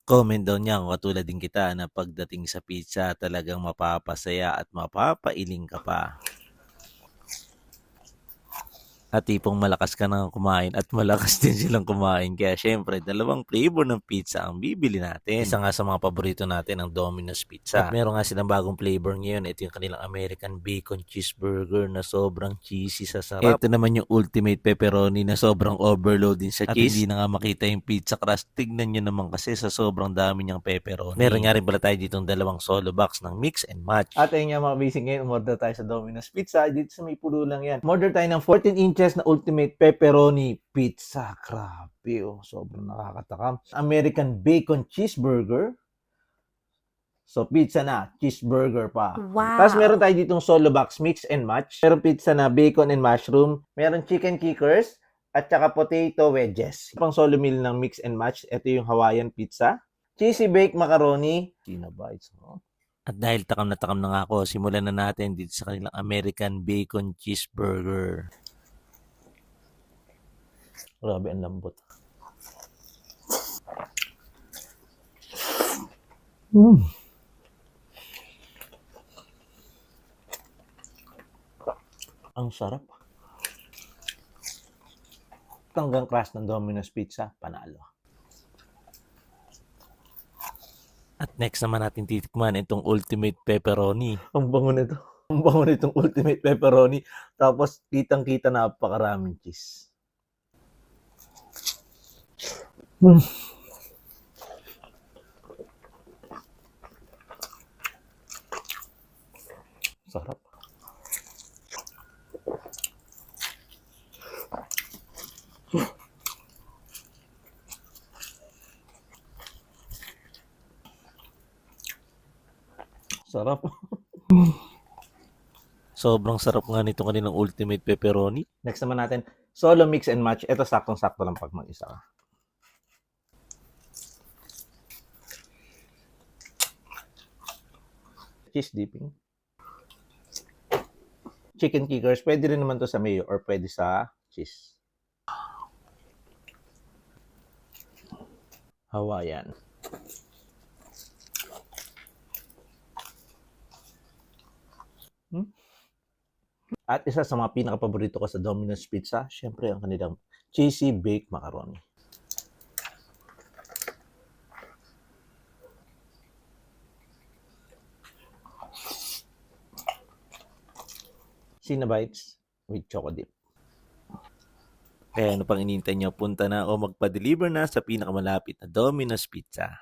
Comment daw niya kung katulad din kita na pagdating sa pizza talagang mapapasaya at mapapailing ka pa. At tipong malakas ka na kumain at malakas din silang kumain. Kaya syempre, dalawang flavor ng pizza ang bibili natin. Isa nga sa mga paborito natin ang Domino's Pizza. At meron nga silang bagong flavor ngayon. Ito yung kanilang American Bacon Cheeseburger na sobrang cheesy sa sarap. Ito naman yung Ultimate Pepperoni na sobrang overload din sa cheese. At hindi na nga makita yung pizza crust. Tignan nyo naman kasi sa sobrang dami niyang pepperoni. Meron nga rin pala tayo ditong dalawang solo box ng mix and match. At ayun nga mga basic ngayon, umorder tayo sa Domino's Pizza. Dito sa may pulo lang yan. Umorder tayo ng 14 inches na Ultimate Pepperoni Pizza. Grabe oh, sobrang nakakatakam. American Bacon Cheeseburger. So, pizza na, cheeseburger pa. Wow. Tapos meron tayo ditong solo box mix and match. Meron pizza na bacon and mushroom. Meron chicken kickers at saka potato wedges. Pang solo meal ng mix and match, ito yung Hawaiian pizza. Cheesy baked macaroni. Sino bites, no? At dahil takam na nga ako, simulan na natin dito sa kanilang American Bacon Cheeseburger. Grabe, ang lambot. Ang sarap. Hanggang crust ng Domino's Pizza, panalo. At next naman natin titikman itong Ultimate Pepperoni. Ang bango nito. Ang bango nitong Ultimate Pepperoni. Tapos, kitang-kita na napakaraming cheese. Sarap. Sarap. Sobrang sarap nga nito kanilang Ultimate Pepperoni. Next naman natin, solo mix and match. Ito saktong-sakto lang pag mag-isa ka. Cheese dipping. Chicken kickers. Pwede rin naman to sa mayo or pwede sa cheese. Hawaiian. At isa sa mga pinaka-paborito ko sa Domino's Pizza, syempre ang kanilang cheesy baked macaroni. Cinnabons with choco dip. Kaya ano pang inintay nyo, punta na o magpa-deliver na sa pinakamalapit na Domino's Pizza.